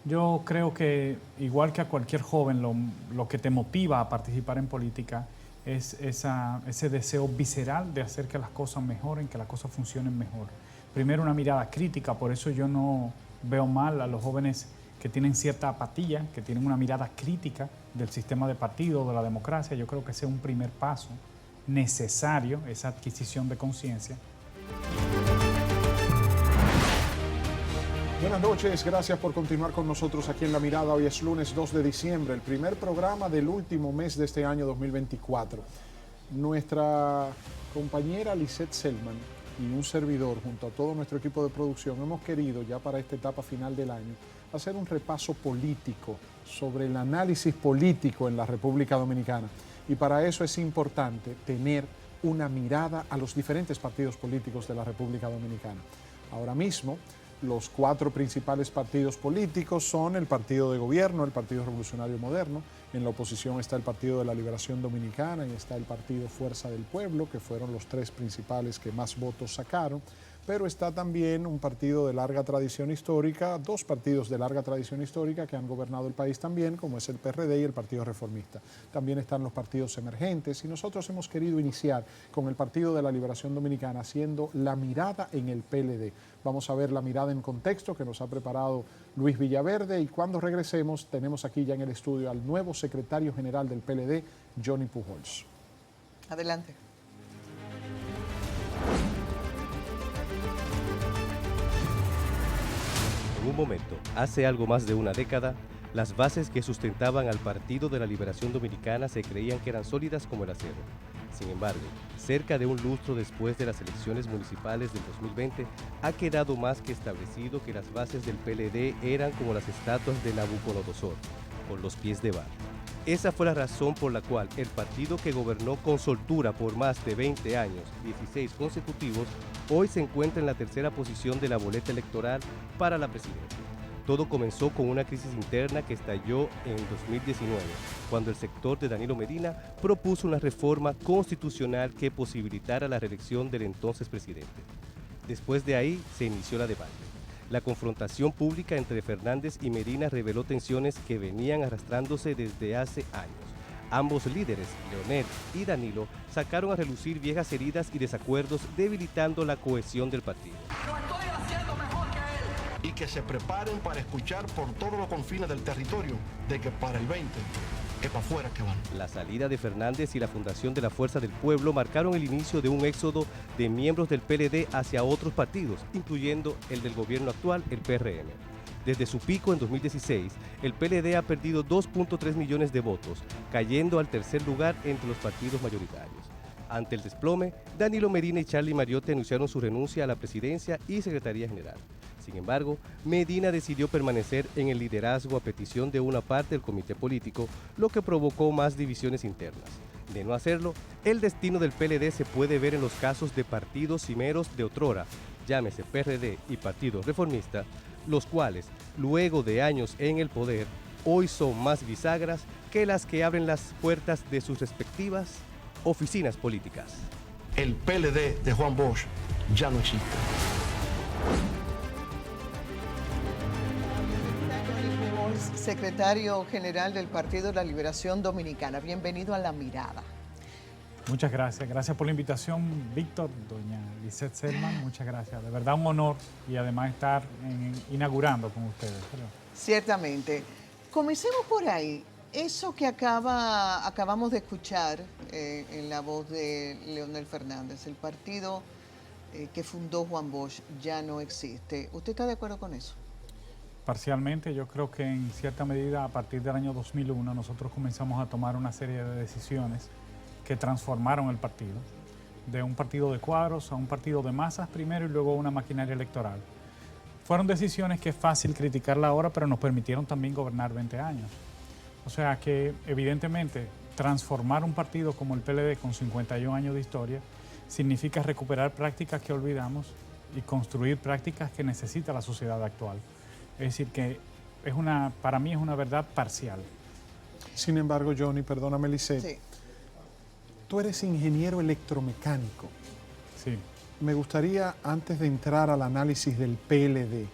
Yo creo que, igual que a cualquier joven, lo que te motiva a participar en política es ese deseo visceral de hacer que las cosas mejoren, que las cosas funcionen mejor. Primero, una mirada crítica, por eso yo no veo mal a los jóvenes que tienen cierta apatía, que tienen una mirada crítica del sistema de partido, de la democracia. Yo creo que ese es un primer paso necesario, esa adquisición de conciencia. Buenas noches, gracias por continuar con nosotros aquí en La Mirada. Hoy es lunes 2 de diciembre, el primer programa del último mes de este año 2024. Nuestra compañera Lisette Selman y un servidor, junto a todo nuestro equipo de producción, hemos querido ya para esta etapa final del año hacer un repaso político sobre el análisis político en la República Dominicana. Y para eso es importante tener una mirada a los diferentes partidos políticos de la República Dominicana. Ahora mismo, los cuatro principales partidos políticos son el Partido de Gobierno, el Partido Revolucionario Moderno. En la oposición está el Partido de la Liberación Dominicana y está el Partido Fuerza del Pueblo, que fueron los tres principales que más votos sacaron. Pero está también un partido de larga tradición histórica, dos partidos de larga tradición histórica que han gobernado el país también, como es el PRD y el Partido Reformista. También están los partidos emergentes y nosotros hemos querido iniciar con el Partido de la Liberación Dominicana haciendo la mirada en el PLD. Vamos a ver la mirada en contexto que nos ha preparado Luis Villaverde y cuando regresemos tenemos aquí ya en el estudio al nuevo secretario general del PLD, Johnny Pujols. Adelante. En un momento, hace algo más de una década, las bases que sustentaban al Partido de la Liberación Dominicana se creían que eran sólidas como el acero. Sin embargo, cerca de un lustro después de las elecciones municipales del 2020, ha quedado más que establecido que las bases del PLD eran como las estatuas de Nabucodonosor, con los pies de barro. Esa fue la razón por la cual el partido que gobernó con soltura por más de 20 años, 16 consecutivos, hoy se encuentra en la tercera posición de la boleta electoral para la presidencia. Todo comenzó con una crisis interna que estalló en 2019, cuando el sector de Danilo Medina propuso una reforma constitucional que posibilitara la reelección del entonces presidente. Después de ahí se inició la debate. La confrontación pública entre Fernández y Medina reveló tensiones que venían arrastrándose desde hace años. Ambos líderes, Leonel y Danilo, sacaron a relucir viejas heridas y desacuerdos, debilitando la cohesión del partido. Lo estoy haciendo mejor que él. Y que se preparen para escuchar por todos los confines del territorio de que para el 20 es para afuera que van. La salida de Fernández y la fundación de la Fuerza del Pueblo marcaron el inicio de un éxodo de miembros del PLD hacia otros partidos, incluyendo el del gobierno actual, el PRM. Desde su pico en 2016, el PLD ha perdido 2.3 millones de votos, cayendo al tercer lugar entre los partidos mayoritarios. Ante el desplome, Danilo Medina y Charlie Mariotti anunciaron su renuncia a la presidencia y secretaría general. Sin embargo, Medina decidió permanecer en el liderazgo a petición de una parte del comité político, lo que provocó más divisiones internas. De no hacerlo, el destino del PLD se puede ver en los casos de partidos cimeros de otrora, llámese PRD y Partido Reformista, los cuales, luego de años en el poder, hoy son más bisagras que las que abren las puertas de sus respectivas oficinas políticas. El PLD de Juan Bosch ya no existe. Secretario General del Partido de la Liberación Dominicana. Bienvenido a La Mirada. Muchas gracias. Gracias por la invitación, Víctor, doña Lisette Selman. Muchas gracias. De verdad un honor y además estar inaugurando con ustedes. Ciertamente. Comencemos por ahí. Eso que acabamos de escuchar en la voz de Leonel Fernández, el partido que fundó Juan Bosch ya no existe. ¿Usted está de acuerdo con eso? Parcialmente, yo creo que en cierta medida a partir del año 2001 nosotros comenzamos a tomar una serie de decisiones que transformaron el partido, de un partido de cuadros a un partido de masas primero y luego una maquinaria electoral. Fueron decisiones que es fácil criticarla ahora, pero nos permitieron también gobernar 20 años. O sea que evidentemente transformar un partido como el PLD con 51 años de historia significa recuperar prácticas que olvidamos y construir prácticas que necesita la sociedad actual. Es decir, que para mí es una verdad parcial. Sin embargo, Johnny, perdóname, Lisette, Sí. tú eres ingeniero electromecánico. Sí. Me gustaría, antes de entrar al análisis del PLD,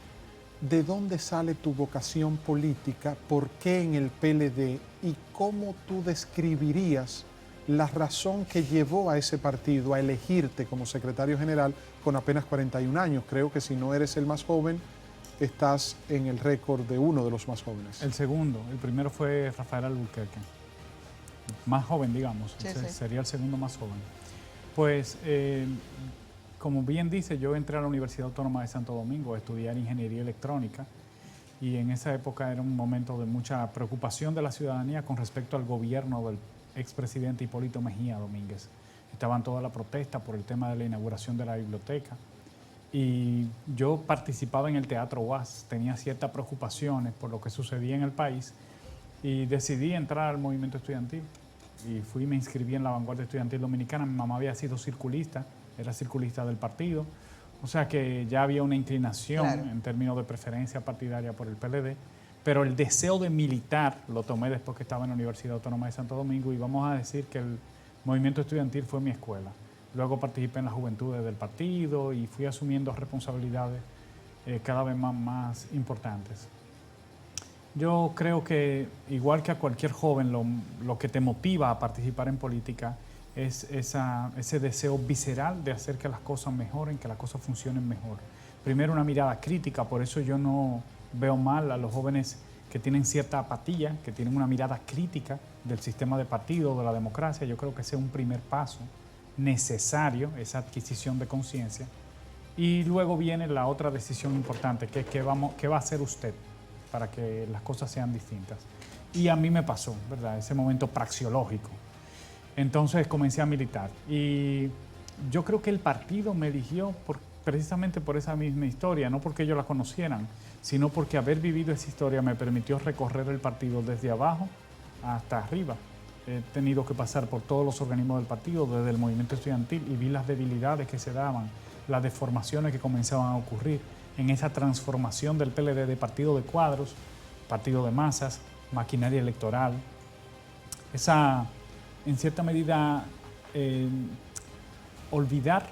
¿de dónde sale tu vocación política? ¿Por qué en el PLD? ¿Y cómo tú describirías la razón que llevó a ese partido a elegirte como secretario general con apenas 41 años? Creo que si no eres el más joven, estás en el récord de uno de los más jóvenes. El segundo, el primero fue Rafael Albuquerque, más joven, digamos, Sí, sí. sería el segundo más joven. Pues, como bien dice, yo entré a la Universidad Autónoma de Santo Domingo a estudiar ingeniería electrónica y en esa época era un momento de mucha preocupación de la ciudadanía con respecto al gobierno del expresidente Hipólito Mejía Domínguez. Estaban toda la protesta por el tema de la inauguración de la biblioteca y yo participaba en el Teatro UAS, tenía ciertas preocupaciones por lo que sucedía en el país y decidí entrar al movimiento estudiantil y me inscribí en la Vanguardia Estudiantil Dominicana. Mi mamá había sido circulista, era circulista del partido, o sea que ya había una inclinación en términos de preferencia partidaria por el PLD, pero el deseo de militar lo tomé después que estaba en la Universidad Autónoma de Santo Domingo y vamos a decir que el movimiento estudiantil fue mi escuela. Luego participé en las juventudes del partido y fui asumiendo responsabilidades cada vez más importantes. Yo creo que, igual que a cualquier joven, lo que te motiva a participar en política es ese deseo visceral de hacer que las cosas mejoren, que las cosas funcionen mejor. Primero, una mirada crítica, por eso yo no veo mal a los jóvenes que tienen cierta apatía, que tienen una mirada crítica del sistema de partido, de la democracia. Yo creo que ese es un primer paso necesario, esa adquisición de conciencia. Y luego viene la otra decisión importante, que es qué va a hacer usted para que las cosas sean distintas. Y a mí me pasó, ¿verdad? Ese momento praxeológico. Entonces comencé a militar. Y yo creo que el partido me eligió precisamente por esa misma historia, no porque ellos la conocieran, sino porque haber vivido esa historia me permitió recorrer el partido desde abajo hasta arriba. He tenido que pasar por todos los organismos del partido, desde el movimiento estudiantil, y vi las debilidades que se daban, las deformaciones que comenzaban a ocurrir en esa transformación del PLD de partido de cuadros, partido de masas, maquinaria electoral. Esa, en cierta medida, olvidar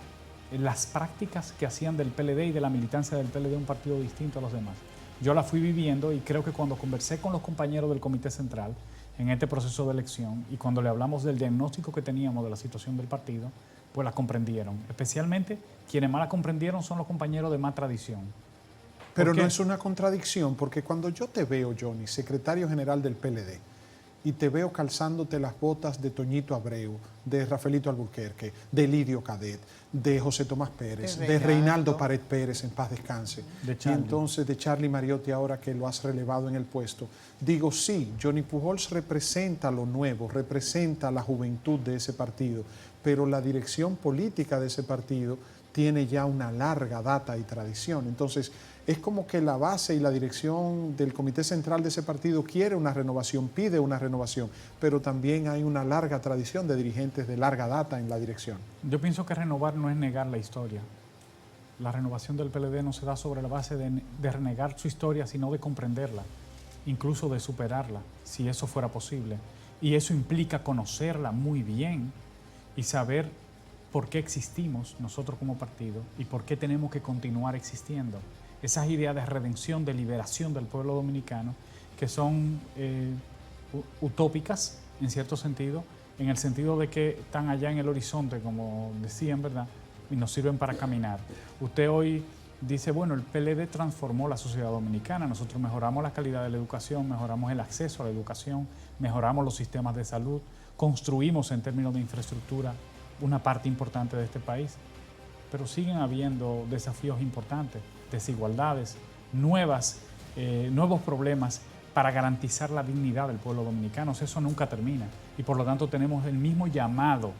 las prácticas que hacían del PLD y de la militancia del PLD un partido distinto a los demás. Yo la fui viviendo y creo que cuando conversé con los compañeros del Comité Central en este proceso de elección y cuando le hablamos del diagnóstico que teníamos de la situación del partido, pues la comprendieron. Especialmente quienes más la comprendieron son los compañeros de más tradición. Pero no es una contradicción, porque cuando yo te veo, Johnny, secretario general del PLD, y te veo calzándote las botas de Toñito Abreu, de Rafaelito Albuquerque, de Lidio Cadet, de José Tomás Pérez, de Reinaldo Pared Pérez, en paz descanse, y entonces de Charlie Mariotti, ahora que lo has relevado en el puesto, digo, sí, Johnny Pujols representa lo nuevo, representa la juventud de ese partido, pero la dirección política de ese partido tiene ya una larga data y tradición. Entonces, es como que la base y la dirección del Comité Central de ese partido quiere una renovación, pide una renovación, pero también hay una larga tradición de dirigentes de larga data en la dirección. Yo pienso que renovar no es negar la historia. La renovación del PLD no se da sobre la base de renegar su historia, sino de comprenderla, incluso de superarla, si eso fuera posible. Y eso implica conocerla muy bien y saber por qué existimos nosotros como partido y por qué tenemos que continuar existiendo. Esas ideas de redención, de liberación del pueblo dominicano, que son utópicas en cierto sentido, en el sentido de que están allá en el horizonte, como decían, ¿verdad? Y nos sirven para caminar. Usted hoy dice, bueno, el PLD transformó la sociedad dominicana, nosotros mejoramos la calidad de la educación, mejoramos el acceso a la educación, mejoramos los sistemas de salud, construimos en términos de infraestructura una parte importante de este país, pero siguen habiendo desafíos importantes, desigualdades, nuevos problemas para garantizar la dignidad del pueblo dominicano. Eso nunca termina y por lo tanto tenemos el mismo llamado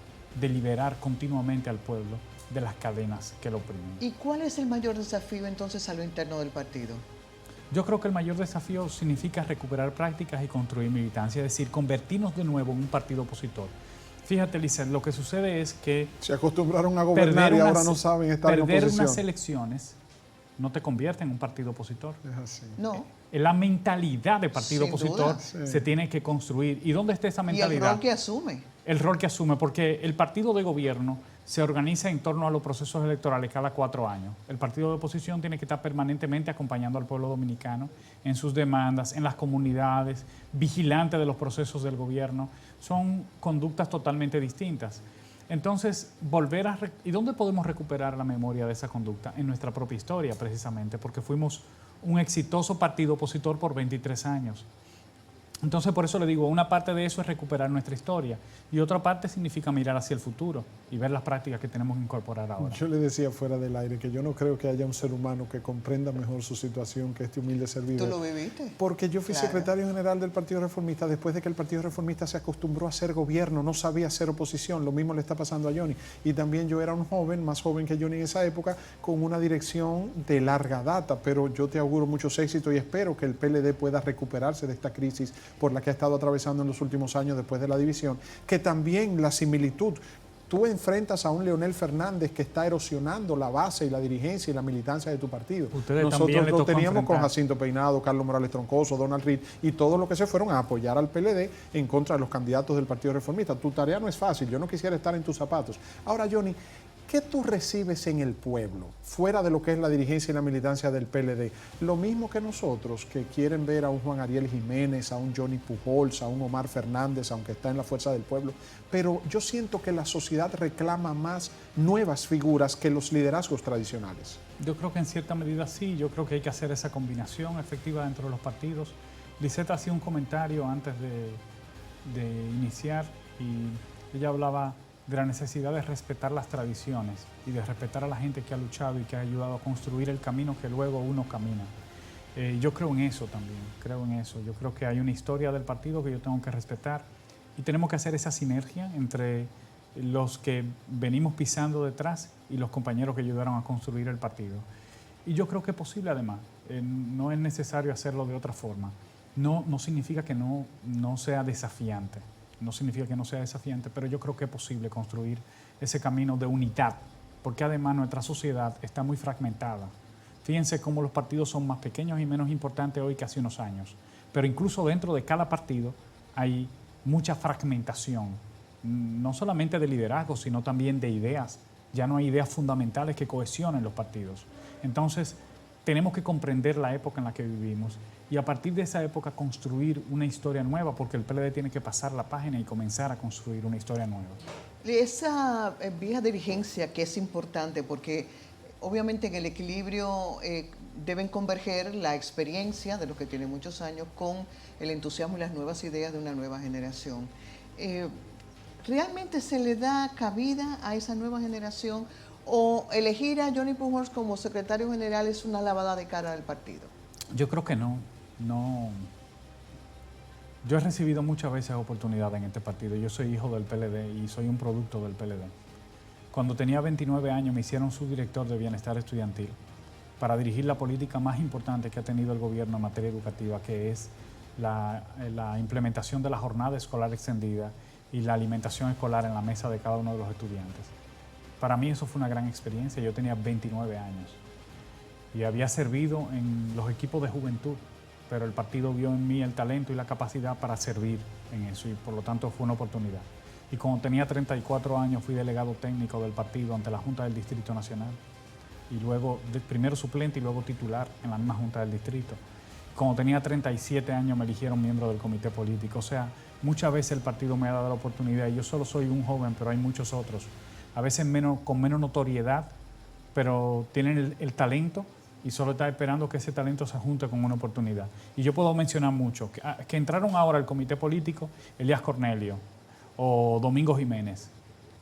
de liberar continuamente al pueblo de las cadenas que lo oprimen. ¿Y cuál es el mayor desafío entonces a lo interno del partido? Yo creo que el mayor desafío significa recuperar prácticas y construir militancia, es decir, convertirnos de nuevo en un partido opositor. Fíjate, Lisset, lo que sucede es que se acostumbraron a gobernar y ahora no saben estar en oposición. Perder unas elecciones no te convierte en un partido opositor. Es así. No. La mentalidad de partido Sin opositor duda. se tiene que construir. ¿Y dónde está esa mentalidad? Y el rol que asume. el rol que asume, porque el partido de gobierno se organiza en torno a los procesos electorales cada 4 años. El partido de oposición tiene que estar permanentemente acompañando al pueblo dominicano en sus demandas, en las comunidades, vigilante de los procesos del gobierno. Son conductas totalmente distintas. Entonces, ¿y dónde podemos recuperar la memoria de esa conducta? En nuestra propia historia, precisamente, porque fuimos un exitoso partido opositor por 23 años. Entonces, por eso le digo, una parte de eso es recuperar nuestra historia y otra parte significa mirar hacia el futuro y ver las prácticas que tenemos que incorporar ahora. Yo le decía fuera del aire que yo no creo que haya un ser humano que comprenda mejor su situación que este humilde servidor. ¿Tú lo viviste? Porque yo fui Claro. secretario general del Partido Reformista después de que el Partido Reformista se acostumbró a ser gobierno, no sabía hacer oposición. Lo mismo le está pasando a Johnny. Y también yo era un joven, más joven que Johnny en esa época, con una dirección de larga data. Pero yo te auguro muchos éxitos y espero que el PLD pueda recuperarse de esta crisis por la que ha estado atravesando en los últimos años después de la división, que también la similitud. Tú enfrentas a un Leonel Fernández que está erosionando la base y la dirigencia y la militancia de tu partido. Ustedes también Nosotros le lo tocó teníamos con enfrentar. Jacinto Peinado, Carlos Morales Troncoso, Donald Reed y todos los que se fueron a apoyar al PLD en contra de los candidatos del Partido Reformista. Tu tarea no es fácil, yo no quisiera estar en tus zapatos. Ahora, Johnny, ¿qué tú recibes en el pueblo, fuera de lo que es la dirigencia y la militancia del PLD? Lo mismo que nosotros, que quieren ver a un Juan Ariel Jiménez, a un Johnny Pujols, a un Omar Fernández, aunque está en la fuerza del pueblo, pero yo siento que la sociedad reclama más nuevas figuras que los liderazgos tradicionales. Yo creo que en cierta medida sí, yo creo que hay que hacer esa combinación efectiva dentro de los partidos. Lisette hacía un comentario antes de iniciar y ella hablaba de la necesidad de respetar las tradiciones y de respetar a la gente que ha luchado y que ha ayudado a construir el camino que luego uno camina. Yo creo en eso también, creo en eso. Yo creo que hay una historia del partido que yo tengo que respetar y tenemos que hacer esa sinergia entre los que venimos pisando detrás y los compañeros que ayudaron a construir el partido. Y yo creo que es posible además, no es necesario hacerlo de otra forma. No significa que no sea desafiante. No significa que no sea desafiante, pero yo creo que es posible construir ese camino de unidad, porque además nuestra sociedad está muy fragmentada. Fíjense cómo los partidos son más pequeños y menos importantes hoy que hace unos años, pero incluso dentro de cada partido hay mucha fragmentación, no solamente de liderazgo, sino también de ideas. Ya no hay ideas fundamentales que cohesionen los partidos. Entonces, tenemos que comprender la época en la que vivimos y a partir de esa época construir una historia nueva, porque el PLD tiene que pasar la página y comenzar a construir una historia nueva. Esa vieja dirigencia que es importante porque obviamente en el equilibrio deben converger la experiencia de los que tienen muchos años con el entusiasmo y las nuevas ideas de una nueva generación. ¿Realmente se le da cabida a esa nueva generación o elegir a Johnny Pujols como secretario general es una lavada de cara al partido? Yo creo que no. Yo he recibido muchas veces oportunidades en este partido. Yo soy hijo del PLD y soy un producto del PLD. Cuando tenía 29 años me hicieron subdirector de Bienestar Estudiantil para dirigir la política más importante que ha tenido el gobierno en materia educativa, que es la implementación de la jornada escolar extendida y la alimentación escolar en la mesa de cada uno de los estudiantes. Para mí eso fue una gran experiencia. Yo tenía 29 años y había servido en los equipos de juventud, pero el partido vio en mí el talento y la capacidad para servir en eso y por lo tanto fue una oportunidad. Y cuando tenía 34 años fui delegado técnico del partido ante la Junta del Distrito Nacional y luego primero suplente y luego titular en la misma Junta del Distrito. Cuando tenía 37 años me eligieron miembro del comité político. O sea, muchas veces el partido me ha dado la oportunidad y yo solo soy un joven, pero hay muchos otros. A veces con menos notoriedad, pero tienen el talento y solo está esperando que ese talento se junte con una oportunidad. Y yo puedo mencionar muchos, que entraron ahora al comité político, Elías Cornelio o Domingo Jiménez,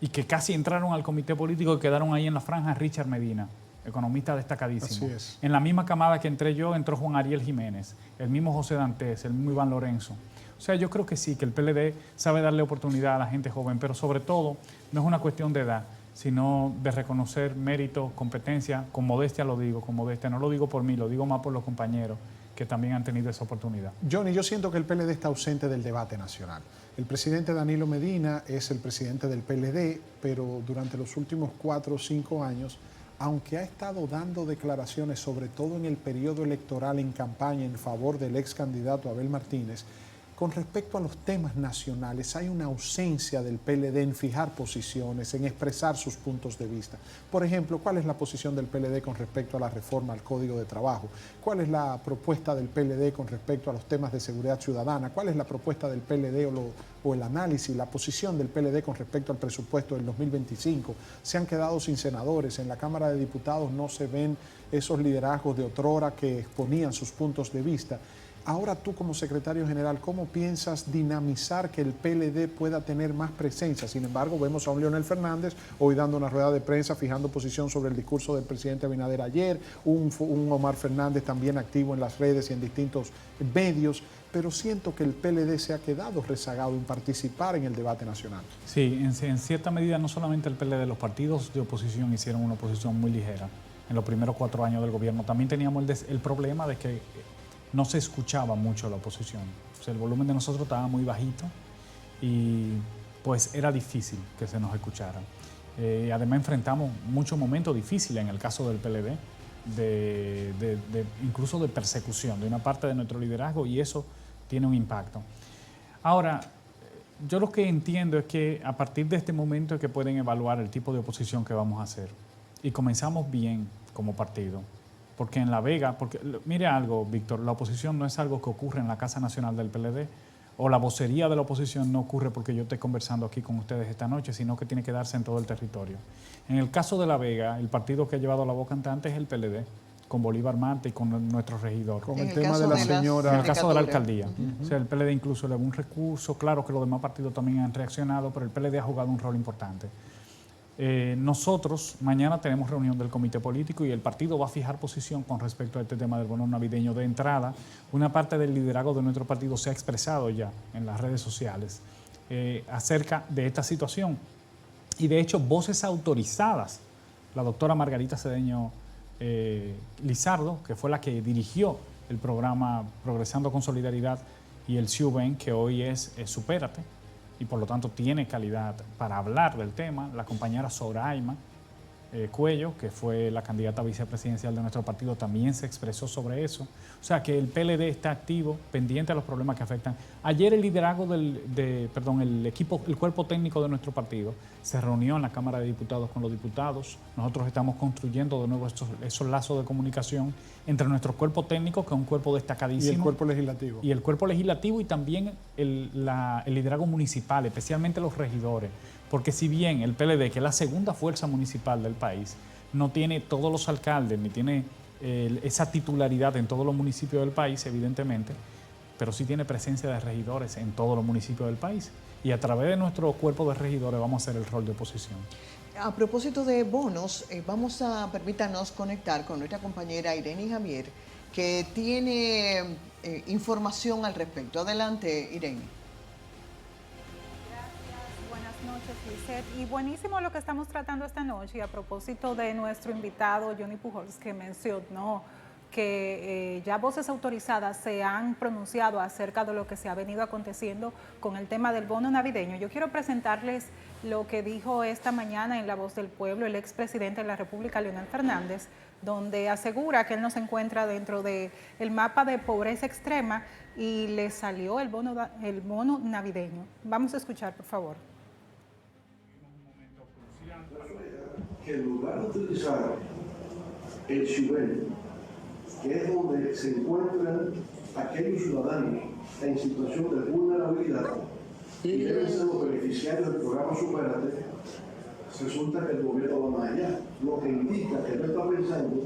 y que casi entraron al comité político y quedaron ahí en la franja Richard Medina, economista destacadísimo. Así es. En la misma camada que entré yo, entró Juan Ariel Jiménez, el mismo José Dantes, el mismo Iván Lorenzo. O sea, yo creo que sí, que el PLD sabe darle oportunidad a la gente joven, pero sobre todo no es una cuestión de edad, sino de reconocer mérito, competencia, con modestia lo digo, con modestia, no lo digo por mí, lo digo más por los compañeros que también han tenido esa oportunidad. Johnny, yo siento que el PLD está ausente del debate nacional. El presidente Danilo Medina es el presidente del PLD, pero durante los últimos 4 o 5 años, aunque ha estado dando declaraciones, sobre todo en el periodo electoral en campaña en favor del ex candidato Abel Martínez, Con respecto a los temas nacionales, hay una ausencia del PLD en fijar posiciones, en expresar sus puntos de vista. Por ejemplo, ¿cuál es la posición del PLD con respecto a la reforma al Código de Trabajo? ¿Cuál es la propuesta del PLD con respecto a los temas de seguridad ciudadana? ¿Cuál es la propuesta del PLD o el análisis, la posición del PLD con respecto al presupuesto del 2025? Se han quedado sin senadores. En la Cámara de Diputados no se ven esos liderazgos de otrora que exponían sus puntos de vista. Ahora tú como secretario general, ¿cómo piensas dinamizar que el PLD pueda tener más presencia? Sin embargo, vemos a un Leonel Fernández hoy dando una rueda de prensa, fijando posición sobre el discurso del presidente Abinader ayer, un Omar Fernández también activo en las redes y en distintos medios, pero siento que el PLD se ha quedado rezagado en participar en el debate nacional. Sí, en cierta medida no solamente el PLD, los partidos de oposición hicieron una oposición muy ligera en los primeros 4 años del gobierno. También teníamos el problema de que no se escuchaba mucho la oposición. O sea, el volumen de nosotros estaba muy bajito y pues era difícil que se nos escuchara. Además enfrentamos muchos momentos difíciles en el caso del PLD, incluso de persecución de una parte de nuestro liderazgo, y eso tiene un impacto. Ahora, yo lo que entiendo es que a partir de este momento es que pueden evaluar el tipo de oposición que vamos a hacer. Y comenzamos bien como partido. Porque en La Vega, mire algo, Víctor, la oposición no es algo que ocurre en la Casa Nacional del PLD, o la vocería de la oposición no ocurre porque yo esté conversando aquí con ustedes esta noche, sino que tiene que darse en todo el territorio. En el caso de La Vega, el partido que ha llevado la voz cantante es el PLD, con Bolívar Marte y con nuestro regidor. Con el tema de la señora... En el caso de la alcaldía. O sea, el PLD incluso elevó un recurso, claro que los demás partidos también han reaccionado, pero el PLD ha jugado un rol importante. Nosotros mañana tenemos reunión del comité político y el partido va a fijar posición con respecto a este tema del bono navideño. De entrada, una parte del liderazgo de nuestro partido se ha expresado ya en las redes sociales acerca de esta situación. Y de hecho, voces autorizadas, la doctora Margarita Cedeño Lizardo, que fue la que dirigió el programa Progresando con Solidaridad, y el CIUBEN, que hoy es Supérate, y por lo tanto tiene calidad para hablar del tema. La compañera Soraima Cuello, que fue la candidata vicepresidencial de nuestro partido, también se expresó sobre eso. O sea que el PLD está activo, pendiente de los problemas que afectan. Ayer el liderazgo el cuerpo técnico de nuestro partido se reunió en la Cámara de Diputados con los diputados. Nosotros estamos construyendo de nuevo esos lazos de comunicación entre nuestro cuerpo técnico, que es un cuerpo destacadísimo. Y el cuerpo legislativo. Y el cuerpo legislativo, y también el liderazgo municipal, especialmente los regidores. Porque si bien el PLD, que es la segunda fuerza municipal del país, no tiene todos los alcaldes, ni tiene esa titularidad en todos los municipios del país, evidentemente, pero sí tiene presencia de regidores en todos los municipios del país. Y a través de nuestro cuerpo de regidores vamos a hacer el rol de oposición. A propósito de bonos, permítanos conectar con nuestra compañera Irene Javier, que tiene información al respecto. Adelante, Irene. Y buenísimo lo que estamos tratando esta noche, y a propósito de nuestro invitado Johnny Pujols, que mencionó que ya voces autorizadas se han pronunciado acerca de lo que se ha venido aconteciendo con el tema del bono navideño. Yo quiero presentarles lo que dijo esta mañana en La Voz del Pueblo el expresidente de la República, Leonel Fernández, donde asegura que él no se encuentra dentro del mapa de pobreza extrema y le salió el bono navideño. Vamos a escuchar, por favor. Que en lugar de utilizar el CIUBEN, que es donde se encuentran aquellos ciudadanos en situación de vulnerabilidad y deben ser los beneficiarios del programa Supérate, resulta que el gobierno va más allá, lo que indica que no está pensando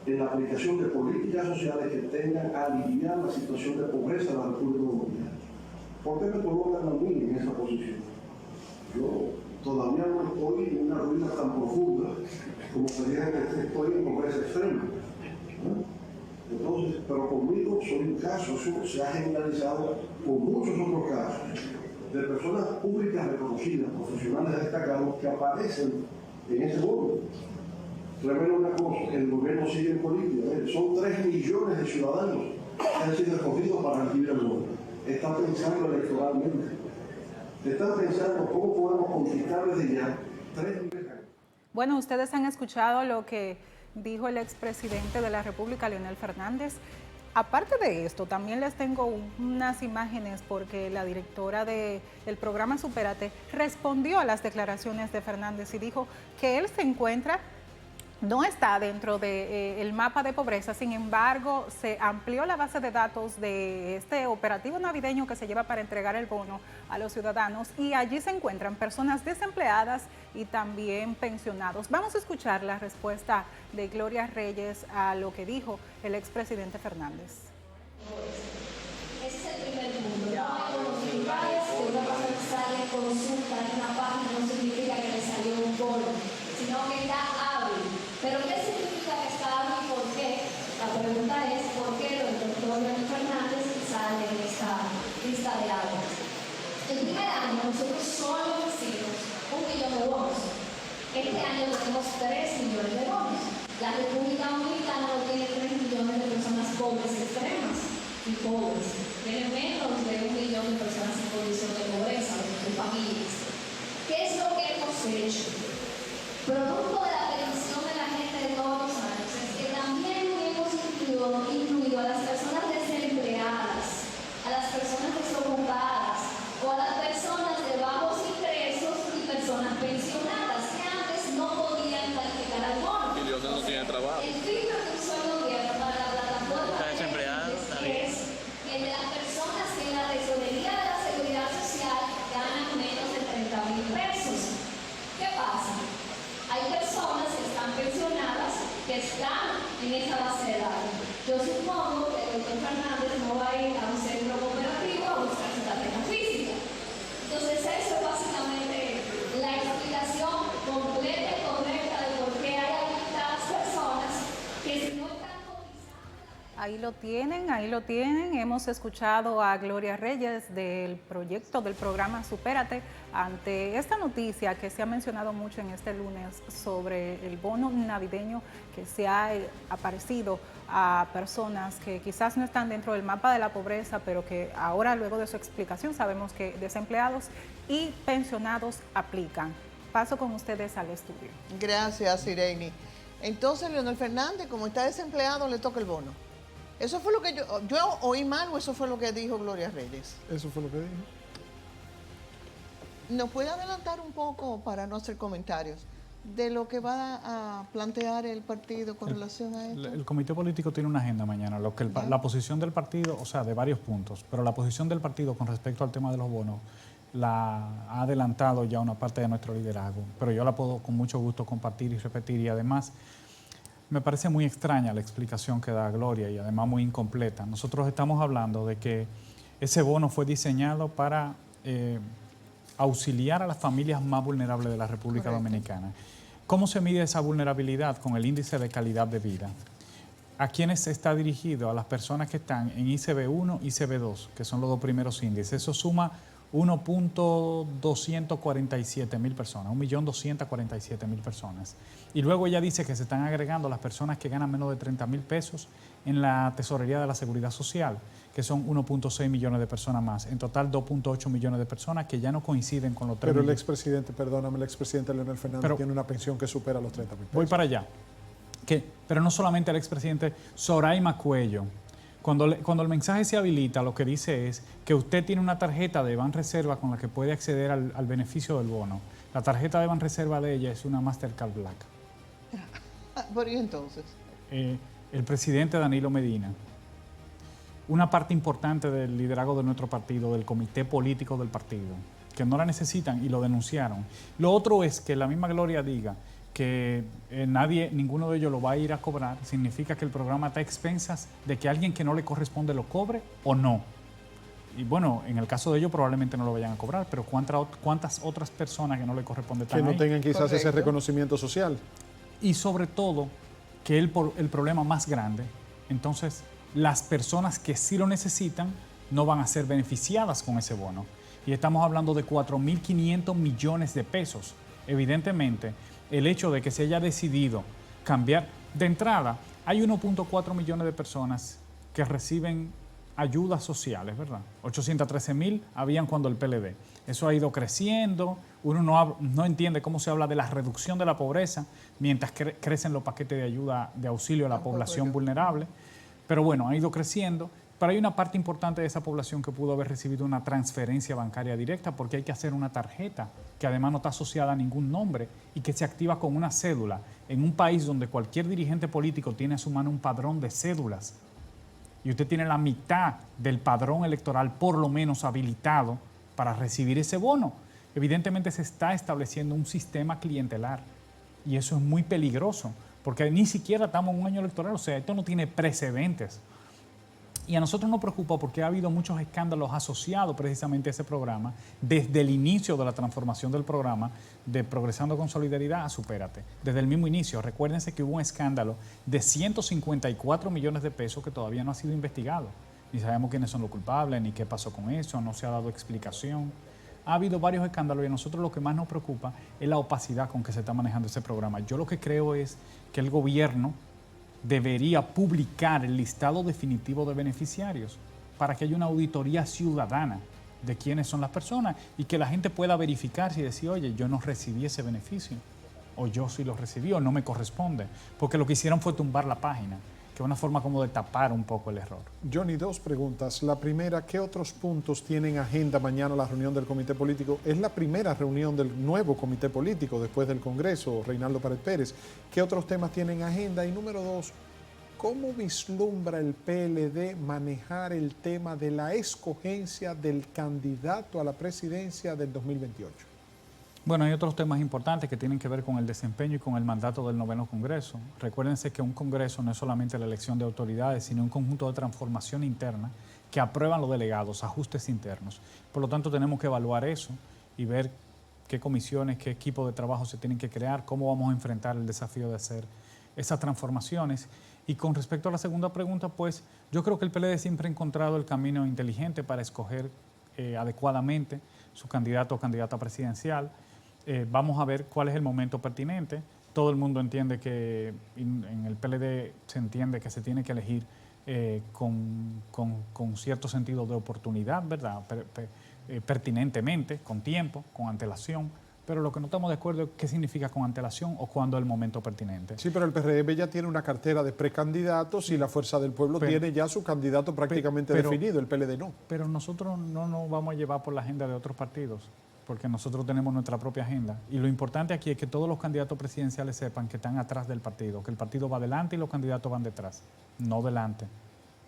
en la aplicación de políticas sociales que tengan a aliviar la situación de pobreza de la República Dominicana. ¿Por qué me colocan a mí en esa posición? Yo todavía no estoy en una ruina tan profunda como se dice que estoy en pobreza extrema, ¿no? Entonces, pero conmigo soy un caso, eso se ha generalizado con muchos otros casos de personas públicas reconocidas, profesionales destacados que aparecen en ese mundo. Revela una cosa, el gobierno sigue en política, son 3 millones de ciudadanos que han sido escogidos para recibir el bono. Están pensando electoralmente. Están pensando cómo podemos conquistar desde ya 3 millones. Bueno, ustedes han escuchado lo que dijo el expresidente de la República, Leonel Fernández. Aparte de esto, también les tengo unas imágenes porque la directora del programa Supérate respondió a las declaraciones de Fernández y dijo que él se encuentra, no está dentro del mapa de pobreza, sin embargo, se amplió la base de datos de este operativo navideño que se lleva para entregar el bono a los ciudadanos y allí se encuentran personas desempleadas y también pensionados. Vamos a escuchar la respuesta de Gloria Reyes a lo que dijo el expresidente Fernández. Ese es el primer punto. No hay bonos tribales, que una persona sale, consulta en una página, no significa que le salió un bono, sino que está hábil. Pero ¿qué significa que está hábil y por qué? La pregunta es ¿por qué el doctor Leonel Fernández sale en esta lista de hábiles? El primer año nosotros solo recibimos 1 millón de bonos. Este año tenemos 3 millones de bonos. La República Dominicana no tiene 3 millones de personas pobres extremas y pobres. Tiene menos de 1 millón de personas en condición de pobreza, de familias. ¿Qué es lo que hemos hecho? Producto de la petición de la gente de todos los años, es que también hemos incluido a las personas desempleadas, a las personas desocupadas o a las personas de bajos ingresos y personas pensionadas que antes no podían calificar al bono. Y Dios no tiene trabajo. El filtro que usó el gobierno para la plataforma Está desempleado, está bien. es el de las personas que en la tesorería de la Seguridad Social ganan menos de 30.000 pesos. ¿Qué pasa? Hay personas que están pensionadas que están en esa base de datos. Yo supongo que el doctor Fernández no va a ir a un centro cooperativo a buscar su tarjeta física. Entonces eso es básicamente la explicación completa y correcta de por qué hay habilitadas personas que si no están cotizadas. Ahí lo tienen. Hemos escuchado a Gloria Reyes del proyecto, del programa Supérate, ante esta noticia que se ha mencionado mucho en este lunes sobre el bono navideño que se ha aparecido a personas que quizás no están dentro del mapa de la pobreza, pero que ahora, luego de su explicación, sabemos que desempleados y pensionados aplican. Paso con ustedes al estudio. Gracias, Irene. Entonces, Leonel Fernández, como está desempleado, le toca el bono. ¿Eso fue lo que yo oí mal o eso fue lo que dijo Gloria Reyes? Eso fue lo que dije. ¿Nos puede adelantar un poco, para no hacer comentarios, de lo que va a plantear el partido con relación a esto? El comité político tiene una agenda mañana, la posición del partido, o sea, de varios puntos, pero la posición del partido con respecto al tema de los bonos la ha adelantado ya una parte de nuestro liderazgo, pero yo la puedo con mucho gusto compartir y repetir, y además me parece muy extraña la explicación que da Gloria y además muy incompleta. Nosotros estamos hablando de que ese bono fue diseñado para auxiliar a las familias más vulnerables de la República Dominicana. ¿Cómo se mide esa vulnerabilidad? Con el índice de calidad de vida. ¿A quiénes está dirigido? A las personas que están en ICB1 y ICB2, que son los dos primeros índices. Eso suma 1.247.000 personas, 1.247.000 personas. Y luego ella dice que se están agregando las personas que ganan menos de 30.000 pesos en la tesorería de la Seguridad Social, que son 1.6 millones de personas más. En total, 2.8 millones de personas que ya no coinciden con los 3 Pero el millones. expresidente, perdóname, el expresidente Leonel Fernández tiene una pensión que supera los 30.000 pesos. Voy para allá. Pero no solamente el expresidente, Soraima Cuello. Cuando el mensaje se habilita, lo que dice es que usted tiene una tarjeta de Banreserva con la que puede acceder al beneficio del bono. La tarjeta de Banreserva de ella es una Mastercard Black. ¿Por qué entonces? El presidente Danilo Medina, una parte importante del liderazgo de nuestro partido, del comité político del partido, que no la necesitan y lo denunciaron. Lo otro es que la misma Gloria diga que ninguno de ellos lo va a ir a cobrar, significa que el programa está a expensas de que alguien que no le corresponde lo cobre o no. Y bueno, en el caso de ellos probablemente no lo vayan a cobrar, pero ¿cuántas otras personas que no le corresponde están que no ahí? tengan quizás ese reconocimiento social. Y sobre todo, que el problema más grande, entonces las personas que sí lo necesitan no van a ser beneficiadas con ese bono. Y estamos hablando de 4.500 millones de pesos. Evidentemente, el hecho de que se haya decidido cambiar, de entrada, hay 1.4 millones de personas que reciben ayudas sociales, ¿verdad? 813.000 habían cuando el PLD. Eso ha ido creciendo, uno no entiende cómo se habla de la reducción de la pobreza mientras crecen los paquetes de ayuda, de auxilio a la población vulnerable. Pero bueno, ha ido creciendo. Pero hay una parte importante de esa población que pudo haber recibido una transferencia bancaria directa porque hay que hacer una tarjeta que además no está asociada a ningún nombre y que se activa con una cédula en un país donde cualquier dirigente político tiene a su mano un padrón de cédulas y usted tiene la mitad del padrón electoral por lo menos habilitado para recibir ese bono. Evidentemente se está estableciendo un sistema clientelar y eso es muy peligroso porque ni siquiera estamos en un año electoral, o sea, esto no tiene precedentes. Y a nosotros nos preocupa porque ha habido muchos escándalos asociados precisamente a ese programa desde el inicio de la transformación del programa de Progresando con Solidaridad a Supérate. Desde el mismo inicio, recuérdense que hubo un escándalo de 154 millones de pesos que todavía no ha sido investigado. Ni sabemos quiénes son los culpables, ni qué pasó con eso, no se ha dado explicación. Ha habido varios escándalos y a nosotros lo que más nos preocupa es la opacidad con que se está manejando ese programa. Yo lo que creo es que el gobierno debería publicar el listado definitivo de beneficiarios para que haya una auditoría ciudadana de quiénes son las personas y que la gente pueda verificar si decir, oye, yo no recibí ese beneficio, o yo sí lo recibí, o no me corresponde, porque lo que hicieron fue tumbar la página, que es una forma como de tapar un poco el error. Johnny, dos preguntas. La primera, ¿qué otros puntos tienen agenda mañana la reunión del Comité Político? Es la primera reunión del nuevo Comité Político después del Congreso, Reinaldo Pared Pérez. ¿Qué otros temas tienen agenda? Y número dos, ¿cómo vislumbra el PLD manejar el tema de la escogencia del candidato a la presidencia del 2028? Bueno, hay otros temas importantes que tienen que ver con el desempeño y con el mandato del noveno Congreso. Recuérdense que un Congreso no es solamente la elección de autoridades, sino un conjunto de transformación interna que aprueban los delegados, ajustes internos. Por lo tanto, tenemos que evaluar eso y ver qué comisiones, qué equipos de trabajo se tienen que crear, cómo vamos a enfrentar el desafío de hacer esas transformaciones. Y con respecto a la segunda pregunta, pues yo creo que el PLD siempre ha encontrado el camino inteligente para escoger adecuadamente su candidato o candidata presidencial. Vamos a ver cuál es el momento pertinente. Todo el mundo entiende que en el PLD se entiende que se tiene que elegir con cierto sentido de oportunidad, ¿verdad? Pertinentemente, con tiempo, con antelación. Pero lo que no estamos de acuerdo es qué significa con antelación o cuándo es el momento pertinente. Sí, pero el PRM ya tiene una cartera de precandidatos y la Fuerza del Pueblo tiene ya su candidato prácticamente definido, el PLD no. Pero nosotros no nos vamos a llevar por la agenda de otros partidos, porque nosotros tenemos nuestra propia agenda. Y lo importante aquí es que todos los candidatos presidenciales sepan que están atrás del partido, que el partido va adelante y los candidatos van detrás, no delante.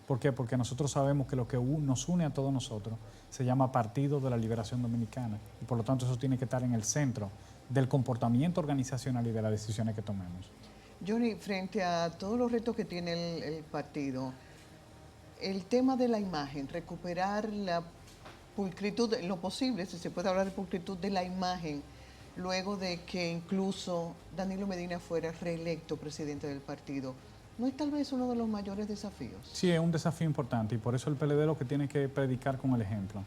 ¿Por qué? Porque nosotros sabemos que lo que nos une a todos nosotros se llama Partido de la Liberación Dominicana. Y por lo tanto eso tiene que estar en el centro del comportamiento organizacional y de las decisiones que tomemos. Johnny, frente a todos los retos que tiene el partido, el tema de la imagen, recuperar la pulcritud, en lo posible, si se puede hablar de pulcritud de la imagen, luego de que incluso Danilo Medina fuera reelecto presidente del partido, ¿no es tal vez uno de los mayores desafíos? Sí, es un desafío importante y por eso el PLD lo que tiene que predicar con el ejemplo.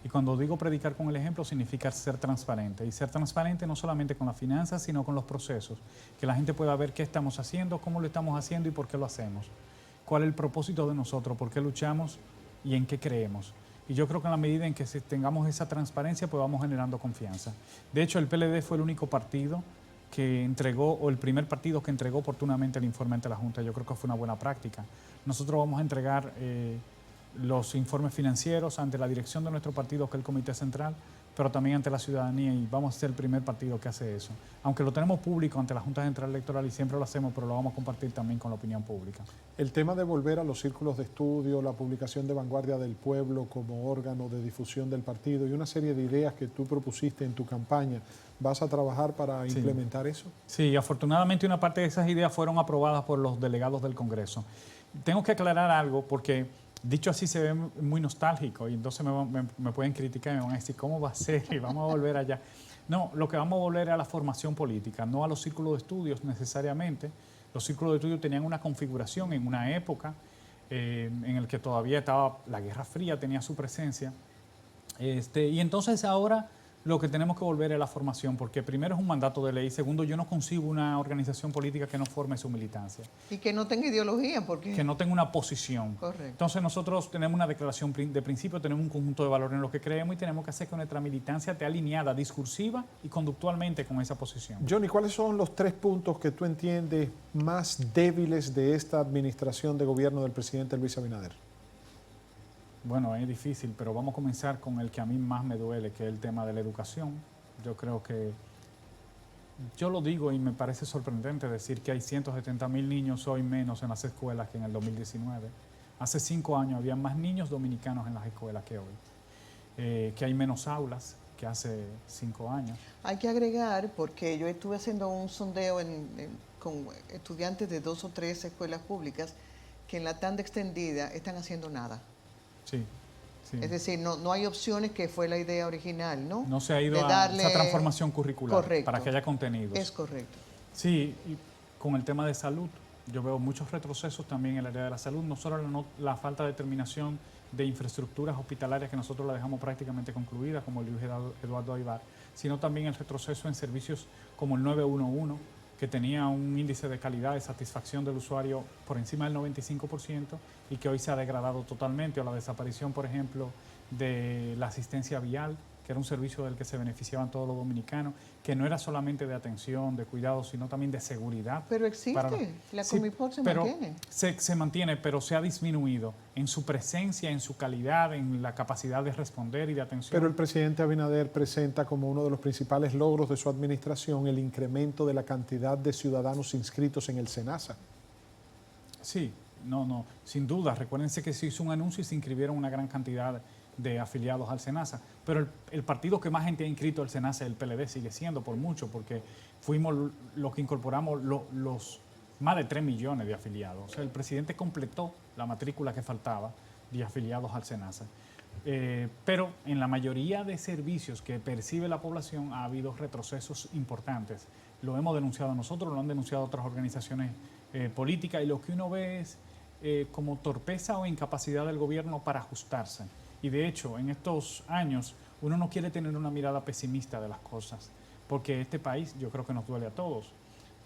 Y cuando digo predicar con el ejemplo significa ser transparente. Y ser transparente no solamente con las finanzas, sino con los procesos. Que la gente pueda ver qué estamos haciendo, cómo lo estamos haciendo y por qué lo hacemos. Cuál es el propósito de nosotros, por qué luchamos y en qué creemos. Y yo creo que en la medida en que tengamos esa transparencia, pues vamos generando confianza. De hecho, el PLD fue el único partido que entregó, o el primer partido que entregó oportunamente el informe ante la Junta. Yo creo que fue una buena práctica. Nosotros vamos a entregar los informes financieros ante la dirección de nuestro partido, que es el Comité Central, pero también ante la ciudadanía, y vamos a ser el primer partido que hace eso. Aunque lo tenemos público ante la Junta Central Electoral y siempre lo hacemos, pero lo vamos a compartir también con la opinión pública. El tema de volver a los círculos de estudio, la publicación de Vanguardia del Pueblo como órgano de difusión del partido y una serie de ideas que tú propusiste en tu campaña, ¿vas a trabajar para implementar eso? Sí, afortunadamente una parte de esas ideas fueron aprobadas por los delegados del Congreso. Tengo que aclarar algo porque dicho así se ve muy nostálgico y entonces me pueden criticar y me van a decir, ¿cómo va a ser? Y vamos a volver allá. No, lo que vamos a volver es a la formación política, no a los círculos de estudios necesariamente. Los círculos de estudios tenían una configuración en una época en la que todavía estaba la Guerra Fría, tenía su presencia. Y entonces ahora lo que tenemos que volver es la formación, porque primero es un mandato de ley, segundo, yo no concibo una organización política que no forme su militancia, Y que no tenga ideología, porque... que no tenga una posición. Correcto. Entonces nosotros tenemos una declaración de principio, tenemos un conjunto de valores en lo que creemos y tenemos que hacer que nuestra militancia esté alineada discursiva y conductualmente con esa posición. Johnny, ¿cuáles son los 3 puntos que tú entiendes más débiles de esta administración de gobierno del presidente Luis Abinader? Bueno, es difícil, pero vamos a comenzar con el que a mí más me duele, que es el tema de la educación. Yo creo que, yo lo digo y me parece sorprendente decir que hay 170,000 niños hoy menos en las escuelas que en el 2019. Hace 5 años había más niños dominicanos en las escuelas que hoy. Que hay menos aulas que hace 5 años. Hay que agregar, porque yo estuve haciendo un sondeo con estudiantes de 2 o 3 escuelas públicas, que en la tanda extendida están haciendo nada. Sí, sí. Es decir, no hay opciones, que fue la idea original, ¿no? No se ha ido De a darle- esa transformación curricular Correcto. para que haya contenidos. Es correcto. Sí, y con el tema de salud, yo veo muchos retrocesos también en el área de la salud, no solo la falta de terminación de infraestructuras hospitalarias que nosotros la dejamos prácticamente concluida, como Luis Eduardo Aybar, sino también el retroceso en servicios como el 911, que tenía un índice de calidad, de satisfacción del usuario por encima del 95% y que hoy se ha degradado totalmente, o la desaparición, por ejemplo, de la asistencia vial, que era un servicio del que se beneficiaban todos los dominicanos, que no era solamente de atención, de cuidado, sino también de seguridad. Pero existe, la Sí, Comipol se pero mantiene. se mantiene, pero se ha disminuido en su presencia, en su calidad, en la capacidad de responder y de atención. Pero el presidente Abinader presenta como uno de los principales logros de su administración el incremento de la cantidad de ciudadanos inscritos en el SENASA. Sí, no, sin duda. Recuérdense que se hizo un anuncio y se inscribieron una gran cantidad de afiliados al SENASA, pero el partido que más gente ha inscrito al SENASA, el PLD, sigue siendo por mucho, porque fuimos los que incorporamos los más de 3 millones de afiliados. O sea, el presidente completó la matrícula que faltaba de afiliados al SENASA. Pero en la mayoría de servicios que percibe la población ha habido retrocesos importantes. Lo hemos denunciado nosotros, lo han denunciado otras organizaciones políticas, y lo que uno ve es como torpeza o incapacidad del gobierno para ajustarse. Y de hecho, en estos años, uno no quiere tener una mirada pesimista de las cosas, porque este país yo creo que nos duele a todos,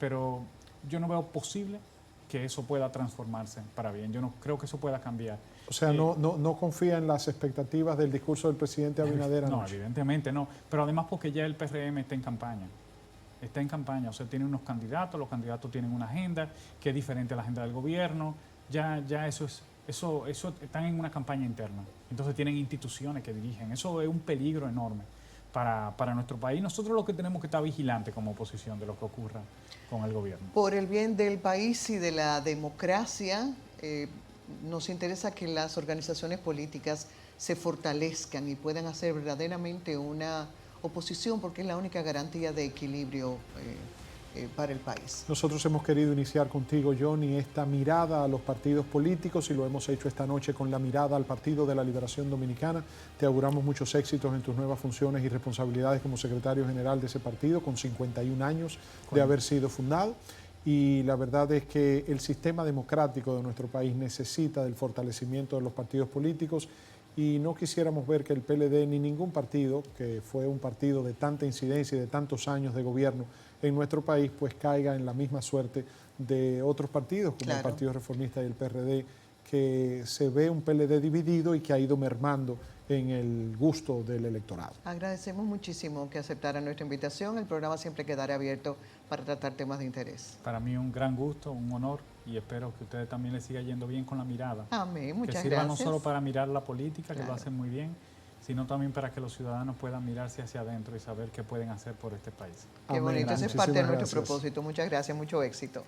pero yo no veo posible que eso pueda transformarse para bien. Yo no creo que eso pueda cambiar. O sea, no confía en las expectativas del discurso del presidente Abinader No, anoche. evidentemente no. Pero además porque ya el PRM está en campaña. Está en campaña, o sea, tiene unos candidatos, los candidatos tienen una agenda que es diferente a la agenda del gobierno. Ya eso están en una campaña interna. Entonces tienen instituciones que dirigen. Eso es un peligro enorme para nuestro país. Nosotros lo que tenemos que estar vigilantes como oposición de lo que ocurra con el gobierno. Por el bien del país y de la democracia, nos interesa que las organizaciones políticas se fortalezcan y puedan hacer verdaderamente una oposición, porque es la única garantía de equilibrio para el país. Nosotros hemos querido iniciar contigo, Johnny, esta mirada a los partidos políticos, y lo hemos hecho esta noche con la mirada al Partido de la Liberación Dominicana. Te auguramos muchos éxitos en tus nuevas funciones y responsabilidades como secretario general de ese partido, con 51 años de haber sido fundado. Y la verdad es que el sistema democrático de nuestro país necesita del fortalecimiento de los partidos políticos, y no quisiéramos ver que el PLD ni ningún partido, que fue un partido de tanta incidencia y de tantos años de gobierno en nuestro país, pues caiga en la misma suerte de otros partidos, como el Partido Reformista y el PRD, que se ve un PLD dividido y que ha ido mermando en el gusto del electorado. Agradecemos muchísimo que aceptara nuestra invitación. El programa siempre quedará abierto para tratar temas de interés. Para mí un gran gusto, un honor, y espero que ustedes también les siga yendo bien con la mirada. Amén, muchas que sirva gracias. no solo para mirar la política, que lo Claro. hacen muy bien, sino también para que los ciudadanos puedan mirarse hacia adentro y saber qué pueden hacer por este país. Qué bonito, ese es parte de Muchísimas nuestro gracias. propósito. Muchas gracias, mucho éxito.